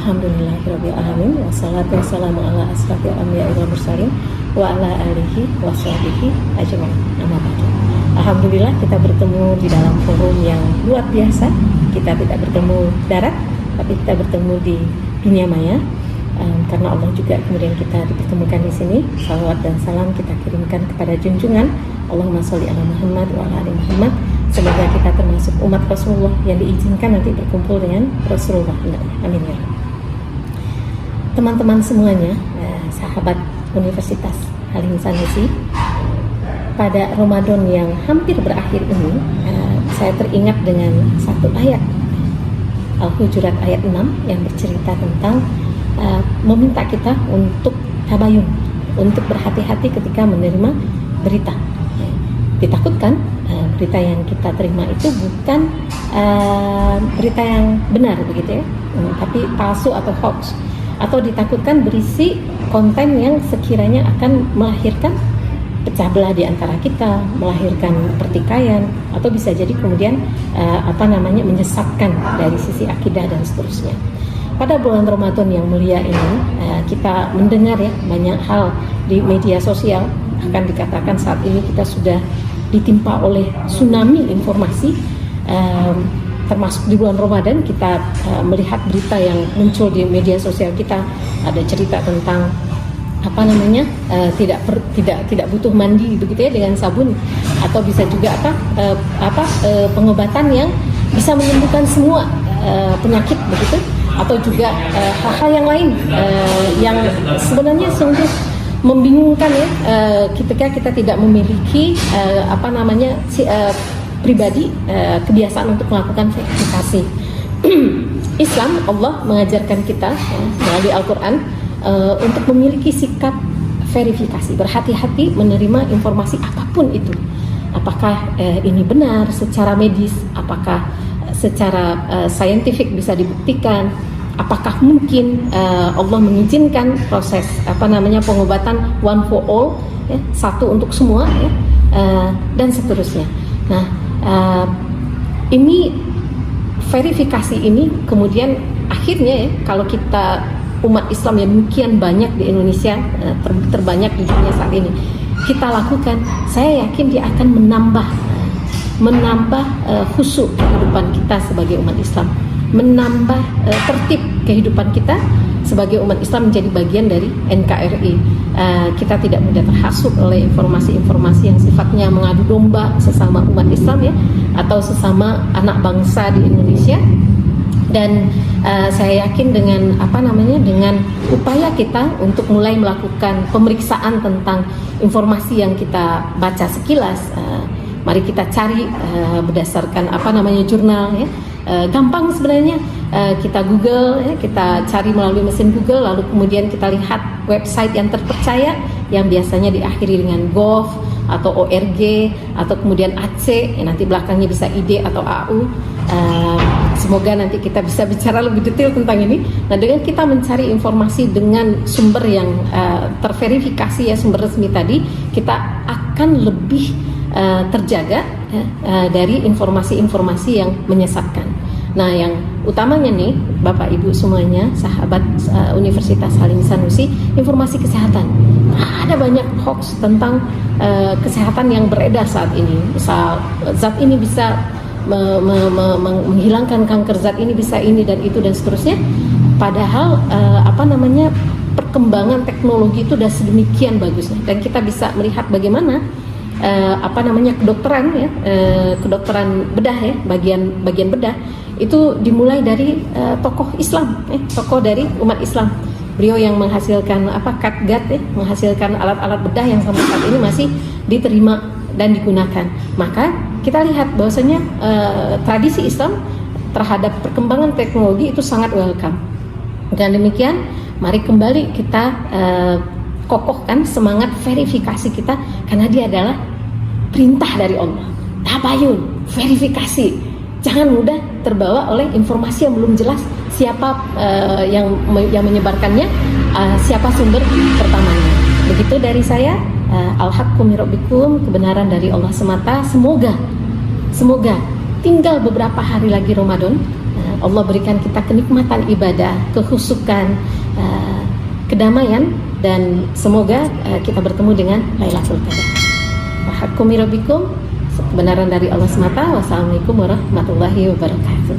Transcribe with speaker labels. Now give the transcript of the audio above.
Speaker 1: Alhamdulillahirabbil alamin wassalatu wassalamu ala asrofil anbiya'i wal mursalin wa ala alihi washabihi ajmain. Amma ba'du. Alhamdulillah kita bertemu di dalam forum yang luar biasa. Kita tidak bertemu darat, tapi kita bertemu di dunia maya. Karena Allah juga kemudian kita dipertemukan di sini. Salawat dan salam kita kirimkan kepada junjungan Allahumma sholli ala Muhammad wa ala ali Muhammad. Semoga kita termasuk umat Rasulullah yang diizinkan nanti berkumpul dengan Rasulullah. Amin ya. Teman-teman semuanya, sahabat Universitas Halim Sanusi, pada Ramadan yang hampir berakhir ini, saya teringat dengan satu ayat Al-Hujurat ayat 6 yang bercerita tentang meminta kita untuk tabayun, untuk berhati-hati ketika menerima berita. Ditakutkan berita yang kita terima itu bukan berita yang benar begitu ya, tapi palsu atau hoax, atau ditakutkan berisi konten yang sekiranya akan melahirkan pecah belah di antara kita, melahirkan pertikaian, atau bisa jadi kemudian menyesatkan dari sisi akidah dan seterusnya. Pada bulan Ramadan yang mulia ini, kita mendengar ya banyak hal di media sosial. Akan dikatakan saat ini kita sudah ditimpa oleh tsunami informasi, termasuk di bulan Ramadan kita melihat berita yang muncul di media sosial kita. Ada cerita tentang tidak butuh mandi begitu ya dengan sabun, atau bisa juga pengobatan yang bisa menyembuhkan semua penyakit begitu, atau juga hal-hal yang lain yang sebenarnya sungguh membingungkan ya, ketika kita tidak memiliki pribadi kebiasaan untuk melakukan verifikasi. Islam, Allah mengajarkan kita melalui Al-Quran untuk memiliki sikap verifikasi, berhati-hati menerima informasi apapun itu. Apakah ini benar secara medis, apakah secara saintifik bisa dibuktikan, apakah mungkin Allah mengizinkan proses pengobatan one for all, ya, satu untuk semua ya, dan seterusnya. Nah, ini verifikasi ini kemudian akhirnya ya, kalau kita umat Islam yang demikian banyak di Indonesia, terbanyak di dunia saat ini, kita lakukan, saya yakin dia akan menambah khusyuk kehidupan kita sebagai umat Islam, menambah tertib kehidupan kita sebagai umat Islam menjadi bagian dari NKRI. Kita tidak mudah terhasut oleh informasi-informasi yang sifatnya mengadu domba sesama umat Islam ya, atau sesama anak bangsa di Indonesia. Dan saya yakin dengan dengan upaya kita untuk mulai melakukan pemeriksaan tentang informasi yang kita baca sekilas, mari kita cari berdasarkan jurnal ya. Gampang sebenarnya, kita Google ya, kita cari melalui mesin Google, lalu kemudian kita lihat website yang terpercaya yang biasanya diakhiri dengan gov atau org atau kemudian ac, ya, nanti belakangnya bisa id atau au. Semoga nanti kita bisa bicara lebih detail tentang ini. Nah, dengan kita mencari informasi dengan sumber yang terverifikasi ya, sumber resmi tadi, kita akan lebih terjaga dari informasi-informasi yang menyesatkan. Nah, yang utamanya nih Bapak Ibu semuanya, sahabat Universitas Halim Sanusi, informasi kesehatan. Ada banyak hoax tentang kesehatan yang beredar saat ini. Misal zat ini bisa menghilangkan kanker, zat ini bisa ini dan itu dan seterusnya. Padahal perkembangan teknologi itu sudah sedemikian bagusnya, dan kita bisa melihat bagaimana kedokteran ya, kedokteran bedah ya, bagian bedah itu dimulai dari tokoh Islam, tokoh dari umat Islam. Beliau yang menghasilkan Catgut ya, menghasilkan alat-alat bedah yang sampai saat ini masih diterima dan digunakan. Maka kita lihat bahwasanya tradisi Islam terhadap perkembangan teknologi itu sangat welcome. Dan demikian, mari kembali kita kokohkan semangat verifikasi kita, karena dia adalah perintah dari Allah. Tabayun, verifikasi. Jangan mudah terbawa oleh informasi yang belum jelas siapa yang menyebarkannya, siapa sumber pertamanya. Begitu dari saya. Al-haqqu min rabbikum, kebenaran dari Allah semata. Semoga tinggal beberapa hari lagi Ramadan, Allah berikan kita kenikmatan ibadah, kekhusyukan, kedamaian, dan semoga kita bertemu dengan Lailatul Qadar. Wa haqqu min rabbikum, kebenaran dari Allah semata. Wassalamualaikum warahmatullahi wabarakatuh.